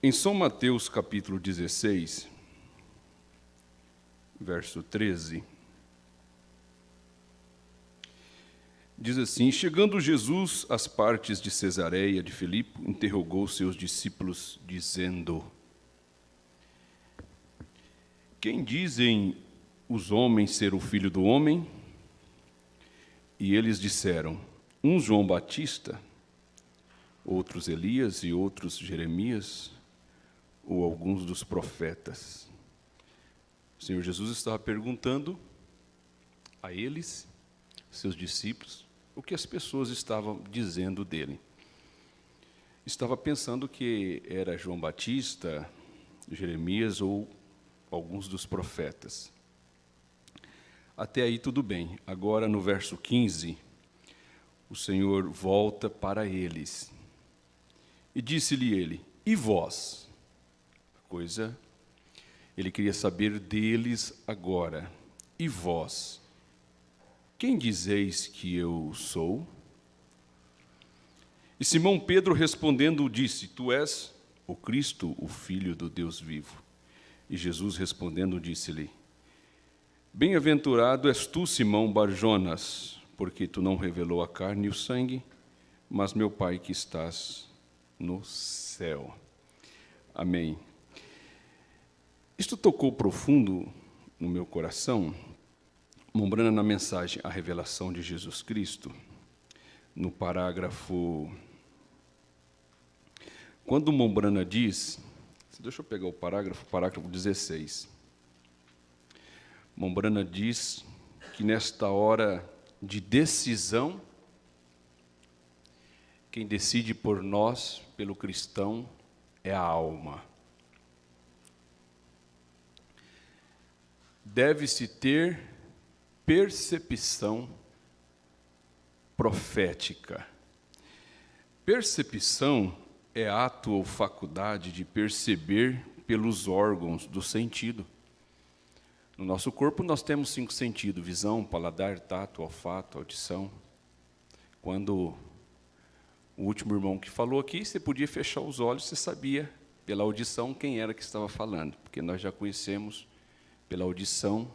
Em São Mateus, capítulo 16, verso 13, diz assim: Chegando Jesus às partes de Cesareia de Filipe, interrogou seus discípulos, dizendo: Quem dizem os homens ser o Filho do Homem? E eles disseram: uns João Batista, outros Elias e outros Jeremias, ou alguns dos profetas. O Senhor Jesus estava perguntando a eles, seus discípulos, o que as pessoas estavam dizendo dele. Estava pensando que era João Batista, Jeremias ou alguns dos profetas. Até aí tudo bem. Agora no verso 15, o Senhor volta para eles. E disse-lhe ele: E vós? Ele queria saber deles agora. E vós? Quem dizeis que eu sou? E Simão Pedro respondendo disse: Tu és o Cristo, o Filho do Deus vivo. E Jesus respondendo disse-lhe: Bem-aventurado és tu, Simão Barjonas, porque tu não revelou a carne e o sangue, mas meu Pai que estás no céu. Amém. Isto tocou profundo no meu coração, Mombrana na mensagem A Revelação de Jesus Cristo, no parágrafo... Quando Mombrana diz... Deixa eu pegar o parágrafo 16. Mombrana diz que nesta hora de decisão, quem decide por nós, pelo cristão, é a alma. Deve-se ter percepção profética. Percepção é ato ou faculdade de perceber pelos órgãos do sentido. No nosso corpo nós temos 5 sentidos: visão, paladar, tato, olfato, audição. Quando o último irmão que falou aqui, você podia fechar os olhos, você sabia pela audição quem era que estava falando, porque nós já conhecemos pela audição.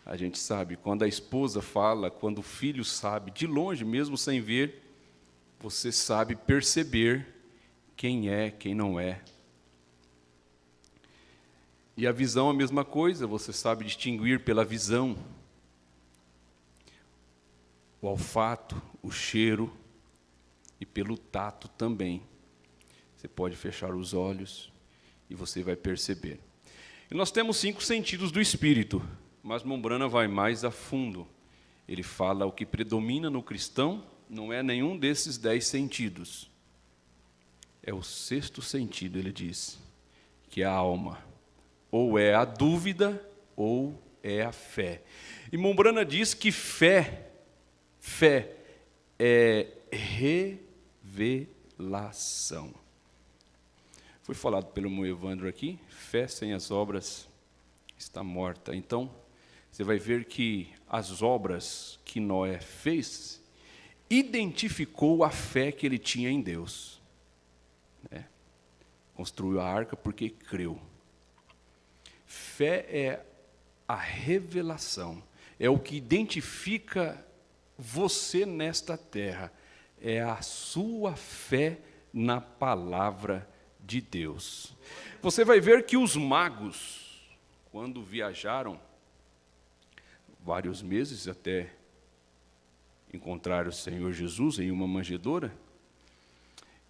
A gente sabe, quando a esposa fala, quando o filho sabe, de longe, mesmo sem ver, você sabe perceber quem é, quem não é. E a visão é a mesma coisa, você sabe distinguir pela visão. O olfato, o cheiro e pelo tato também. Você pode fechar os olhos e você vai perceber. E nós temos 5 sentidos do espírito, mas Mombrana vai mais a fundo. Ele fala o que predomina no cristão não é nenhum desses 10 sentidos. É o 6º sentido, ele diz, que é a alma. Ou é a dúvida, ou é a fé. E Mombrana diz que fé é revelação. Foi falado pelo meu Evandro aqui, fé sem as obras está morta. Então, você vai ver que as obras que Noé fez identificou a fé que ele tinha em Deus. Construiu a arca porque creu. Fé é a revelação, é o que identifica você nesta terra, é a sua fé na palavra de Deus. Você vai ver que os magos, quando viajaram vários meses até encontrar o Senhor Jesus em uma manjedoura,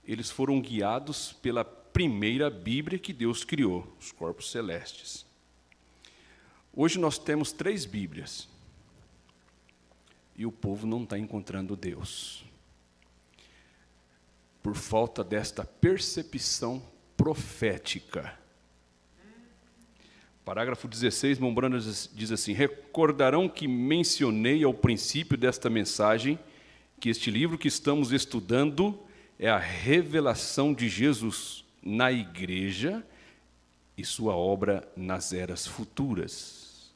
eles foram guiados pela primeira Bíblia que Deus criou, os corpos celestes. Hoje nós temos 3 Bíblias e o povo não está encontrando Deus, por falta desta percepção profética. Parágrafo 16, Mombrana diz assim: recordarão que mencionei ao princípio desta mensagem que este livro que estamos estudando é a revelação de Jesus na igreja e sua obra nas eras futuras.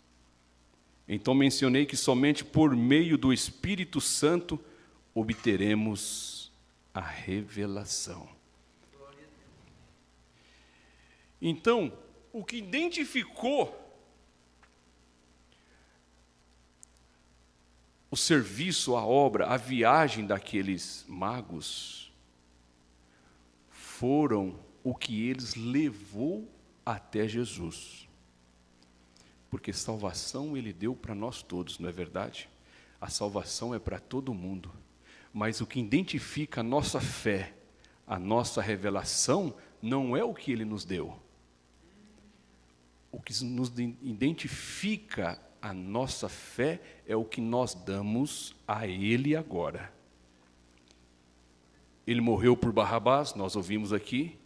Então mencionei que somente por meio do Espírito Santo obteremos a revelação. Então, o que identificou o serviço, a obra, a viagem daqueles magos foram o que eles levou até Jesus. Porque salvação Ele deu para nós todos, não é verdade? A salvação é para todo mundo. Mas o que identifica a nossa fé, a nossa revelação, não é o que Ele nos deu. O que nos identifica a nossa fé é o que nós damos a Ele agora. Ele morreu por Barrabás, nós ouvimos aqui.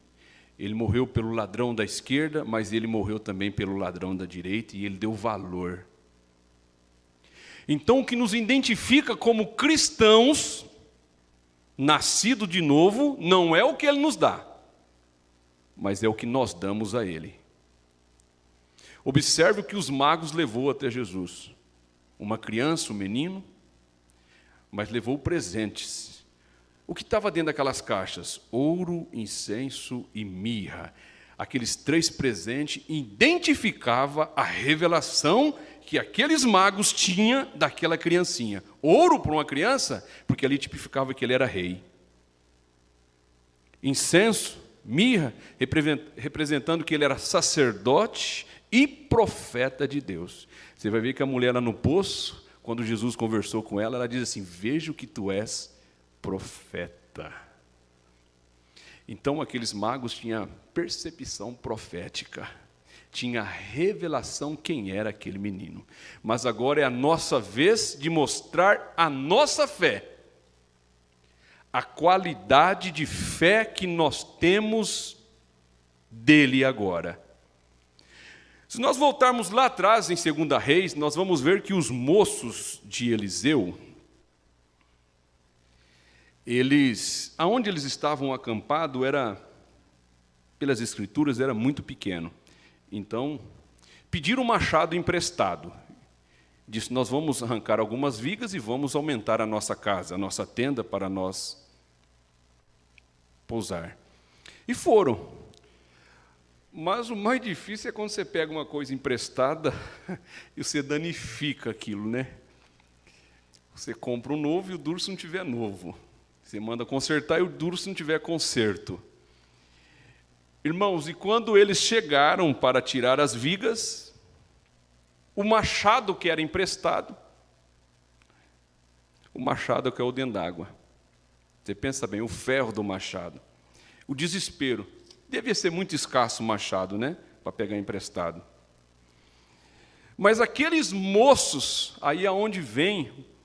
Ele morreu pelo ladrão da esquerda, mas Ele morreu também pelo ladrão da direita, e Ele deu valor. Então, o que nos identifica como cristãos, nascido de novo, não é o que Ele nos dá, mas é o que nós damos a Ele. Observe o que os magos levou até Jesus. Uma criança, um menino, mas levou presentes. O que estava dentro daquelas caixas? Ouro, incenso e mirra. Aqueles 3 presentes identificavam a revelação que aqueles magos tinham daquela criancinha. Ouro para uma criança, porque ali tipificava que ele era rei. Incenso, mirra, representando que ele era sacerdote e profeta de Deus. Você vai ver que a mulher lá no poço, quando Jesus conversou com ela, ela diz assim: vejo que tu és profeta. Então aqueles magos tinham percepção profética, tinha revelação quem era aquele menino. Mas agora é a nossa vez de mostrar a nossa fé, a qualidade de fé que nós temos dele agora. Se nós voltarmos lá atrás, em 2 Reis, nós vamos ver que os moços de Eliseu, aonde eles estavam acampados, pelas Escrituras, era muito pequeno. Então, pediram um machado emprestado. Disse: nós vamos arrancar algumas vigas e vamos aumentar a nossa casa, a nossa tenda, para nós pousar. E foram. Mas o mais difícil é quando você pega uma coisa emprestada e você danifica aquilo, né? Você compra um novo e o duro se não tiver novo. Você manda consertar e o duro se não tiver conserto. Irmãos, e quando eles chegaram para tirar as vigas, o machado que era emprestado, o machado caiu dentro d'água. Você pensa bem, o ferro do machado. O desespero. Devia ser muito escasso o machado, né? Para pegar emprestado. Mas aqueles moços, aí aonde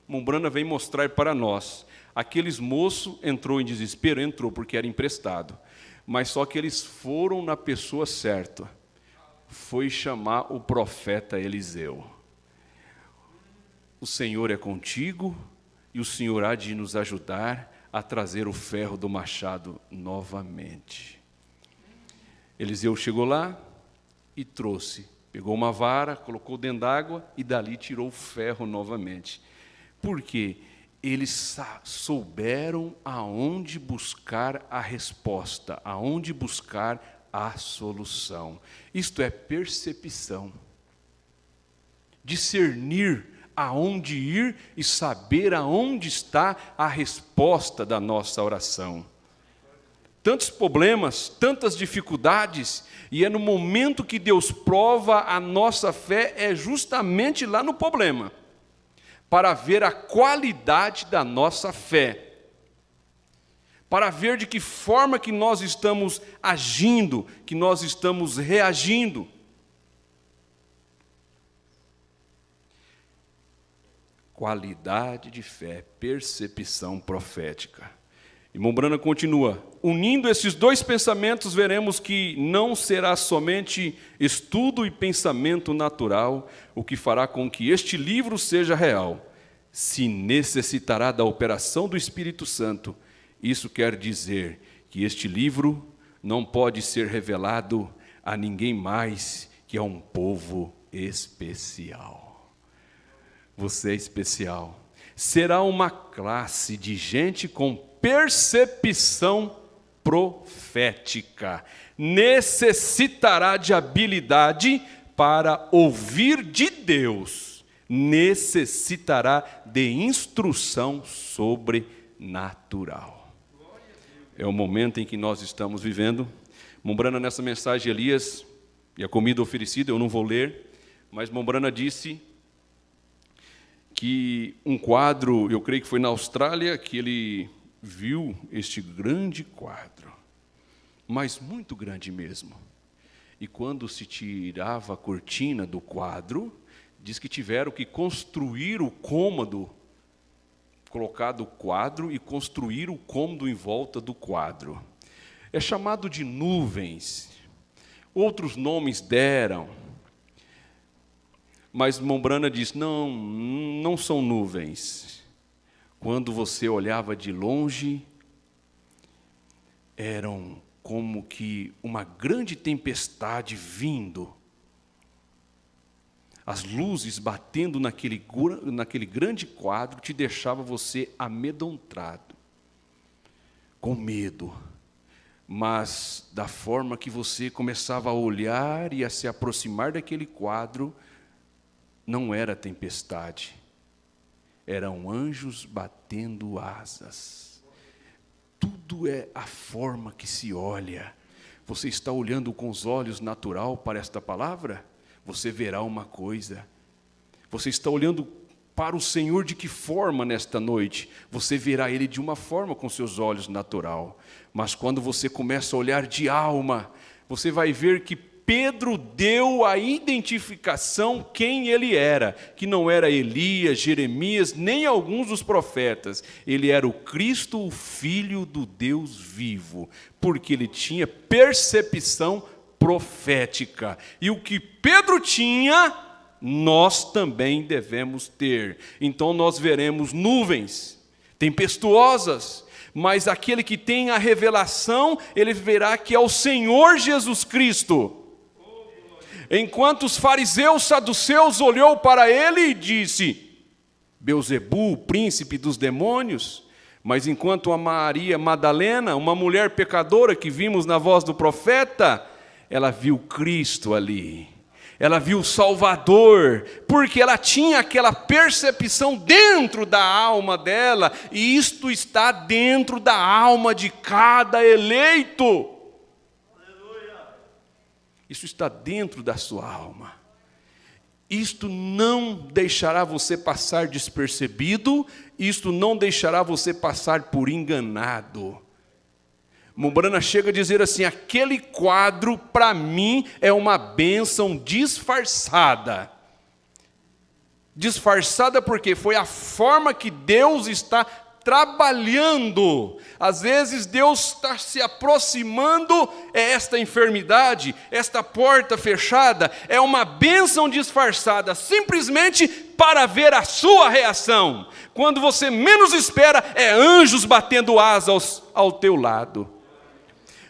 Mombrana vem mostrar para nós. Aqueles moços entrou em desespero, entrou porque era emprestado. Mas só que eles foram na pessoa certa. Foi chamar o profeta Eliseu. O Senhor é contigo e o Senhor há de nos ajudar a trazer o ferro do machado novamente. Eliseu chegou lá e trouxe. Pegou uma vara, colocou dentro d'água e dali tirou o ferro novamente. Por quê? Eles souberam aonde buscar a resposta, aonde buscar a solução. Isto é percepção. Discernir aonde ir e saber aonde está a resposta da nossa oração. Tantos problemas, tantas dificuldades, e é no momento que Deus prova a nossa fé, é justamente lá no problema, para ver a qualidade da nossa fé, para ver de que forma que nós estamos agindo, que nós estamos reagindo. Qualidade de fé, percepção profética. E Mombrana continua: unindo esses 2 pensamentos, veremos que não será somente estudo e pensamento natural o que fará com que este livro seja real. Se necessitará da operação do Espírito Santo. Isso quer dizer que este livro não pode ser revelado a ninguém mais que a um povo especial. Você é especial. Será uma classe de gente com percepção profética. Necessitará de habilidade para ouvir de Deus. Necessitará de instrução sobrenatural. É o momento em que nós estamos vivendo. Mombrana, nessa mensagem, Elias, e a comida oferecida, eu não vou ler, mas Mombrana disse que um quadro, eu creio que foi na Austrália, que ele viu este grande quadro, mas muito grande mesmo. E quando se tirava a cortina do quadro, diz que tiveram que construir o cômodo, colocar o quadro e construir o cômodo em volta do quadro. É chamado de nuvens. Outros nomes deram, mas Mombrana diz, não são nuvens. Quando você olhava de longe, eram como que uma grande tempestade vindo. As luzes batendo naquele grande quadro te deixava você amedrontado, com medo. Mas da forma que você começava a olhar e a se aproximar daquele quadro, não era tempestade, eram anjos batendo asas. Tudo é a forma que se olha. Você está olhando com os olhos natural para esta palavra? Você verá uma coisa. Você está olhando para o Senhor de que forma nesta noite? Você verá Ele de uma forma com seus olhos natural. Mas quando você começa a olhar de alma, você vai ver que Pedro deu a identificação quem ele era, que não era Elias, Jeremias, nem alguns dos profetas. Ele era o Cristo, o Filho do Deus vivo, porque ele tinha percepção profética. E o que Pedro tinha, nós também devemos ter. Então nós veremos nuvens tempestuosas, mas aquele que tem a revelação, ele verá que é o Senhor Jesus Cristo. Enquanto os fariseus saduceus olhou para ele e disse, Beelzebu, o príncipe dos demônios. Mas enquanto a Maria Madalena, uma mulher pecadora que vimos na voz do profeta, ela viu Cristo ali. Ela viu o Salvador, porque ela tinha aquela percepção dentro da alma dela, e isto está dentro da alma de cada eleito. Isso está dentro da sua alma. Isto não deixará você passar despercebido, isto não deixará você passar por enganado. Mombrana chega a dizer assim, aquele quadro para mim é uma bênção disfarçada. Disfarçada porque foi a forma que Deus está trabalhando. Às vezes Deus está se aproximando, é esta enfermidade, esta porta fechada, é uma bênção disfarçada, simplesmente para ver a sua reação. Quando você menos espera, é anjos batendo asas ao teu lado.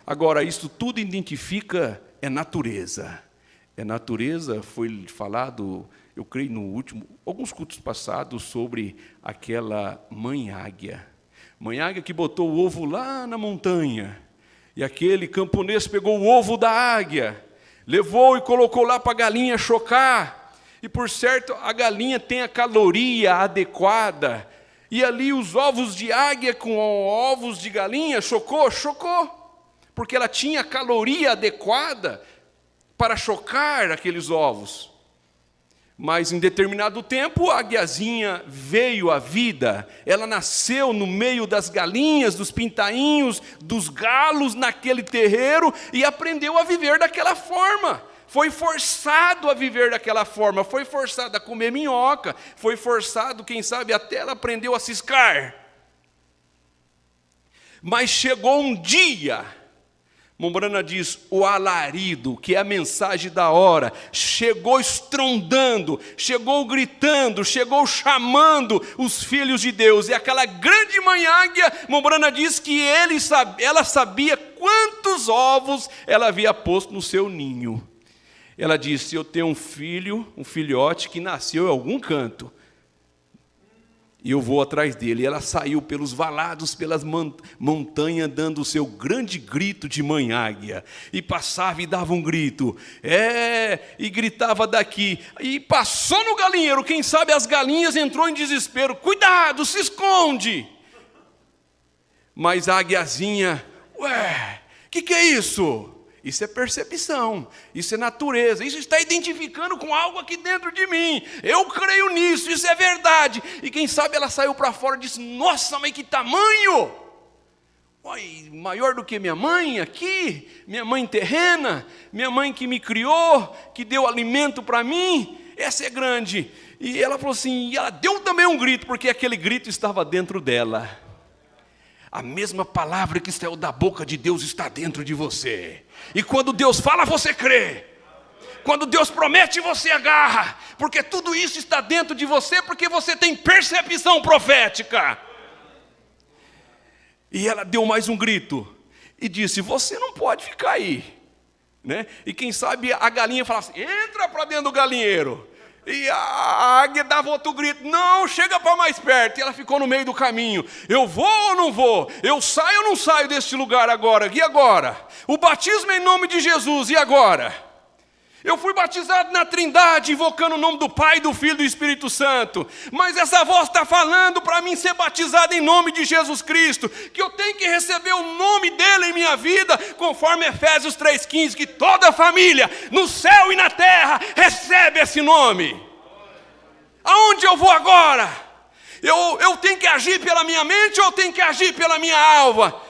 Agora, isso tudo identifica, é natureza. É natureza, foi falado, eu creio alguns cultos passados, sobre aquela mãe águia. Mãe águia que botou o ovo lá na montanha. E aquele camponês pegou o ovo da águia, levou e colocou lá para a galinha chocar. E por certo, a galinha tem a caloria adequada. E ali os ovos de águia com ovos de galinha, chocou. Porque ela tinha a caloria adequada para chocar aqueles ovos. Mas em determinado tempo, a águiazinha veio à vida. Ela nasceu no meio das galinhas, dos pintainhos, dos galos naquele terreiro e aprendeu a viver daquela forma. Foi forçado a viver daquela forma, foi forçado a comer minhoca, foi forçado, quem sabe, até ela aprendeu a ciscar. Mas chegou um dia, Mombrana diz, o alarido, que é a mensagem da hora, chegou estrondando, chegou gritando, chegou chamando os filhos de Deus. E aquela grande mãe águia, Mombrana diz que ela sabia quantos ovos ela havia posto no seu ninho. Ela disse, eu tenho um filhote que nasceu em algum canto. E eu vou atrás dele. E ela saiu pelos valados, pelas montanhas, dando o seu grande grito de mãe águia. E passava e dava um grito. E gritava daqui. E passou no galinheiro. Quem sabe as galinhas entrou em desespero. Cuidado, se esconde. Mas a águiazinha, que é isso? Isso é percepção, isso é natureza, isso está identificando com algo aqui dentro de mim. Eu creio nisso, isso é verdade. E quem sabe ela saiu para fora e disse, nossa, mas que tamanho! Maior do que minha mãe aqui, minha mãe terrena, minha mãe que me criou, que deu alimento para mim, essa é grande. E ela falou assim, e ela deu também um grito, porque aquele grito estava dentro dela. A mesma palavra que saiu da boca de Deus está dentro de você. E quando Deus fala, você crê. Quando Deus promete, você agarra. Porque tudo isso está dentro de você, porque você tem percepção profética. E ela deu mais um grito. E disse, você não pode ficar aí. Né? E quem sabe a galinha fala assim, entra para dentro do galinheiro. E a águia dava outro grito, não, chega para mais perto. E ela ficou no meio do caminho, eu vou ou não vou? Eu saio ou não saio deste lugar agora? E agora? O batismo é em nome de Jesus, e agora? Eu fui batizado na Trindade, invocando o nome do Pai, do Filho e do Espírito Santo. Mas essa voz está falando para mim ser batizado em nome de Jesus Cristo, que eu tenho que receber o nome dele em minha vida, conforme Efésios 3,15, que toda família, no céu e na terra, recebe esse nome. Aonde eu vou agora? Eu tenho que agir pela minha mente ou eu tenho que agir pela minha alma?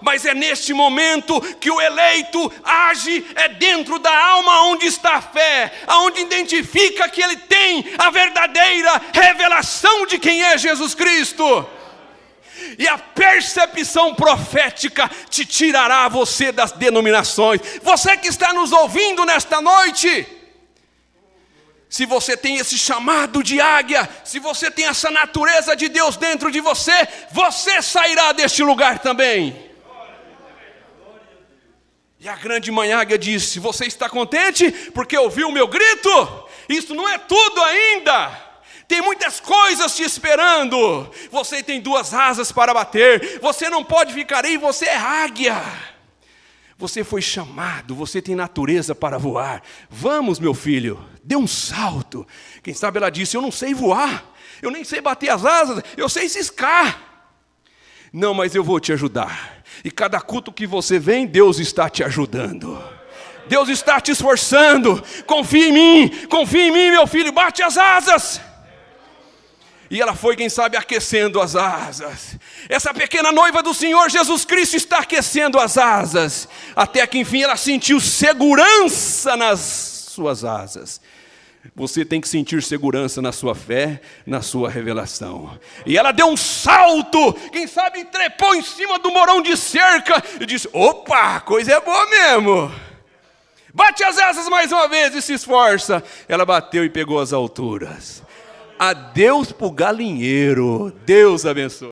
Mas é neste momento que o eleito age, é dentro da alma onde está a fé, aonde identifica que ele tem a verdadeira revelação de quem é Jesus Cristo. E a percepção profética te tirará você das denominações. Você que está nos ouvindo nesta noite, se você tem esse chamado de águia, se você tem essa natureza de Deus dentro de você, você sairá deste lugar também. E a grande mãe águia disse, você está contente porque ouviu o meu grito? Isso não é tudo ainda. Tem muitas coisas te esperando. Você tem 2 asas para bater. Você não pode ficar aí, você é águia. Você foi chamado, você tem natureza para voar. Vamos, meu filho, dê um salto. Quem sabe ela disse, eu não sei voar, eu nem sei bater as asas, eu sei ciscar. Não, mas eu vou te ajudar. E cada culto que você vem, Deus está te ajudando. Deus está te esforçando. Confia em mim, meu filho, bate as asas. E ela foi, quem sabe, aquecendo as asas. Essa pequena noiva do Senhor Jesus Cristo está aquecendo as asas. Até que, enfim, ela sentiu segurança nas suas asas. Você tem que sentir segurança na sua fé, na sua revelação. E ela deu um salto, quem sabe trepou em cima do morão de cerca. E disse, opa, coisa é boa mesmo. Bate as asas mais uma vez e se esforça. Ela bateu e pegou as alturas. Adeus para o galinheiro. Deus abençoe.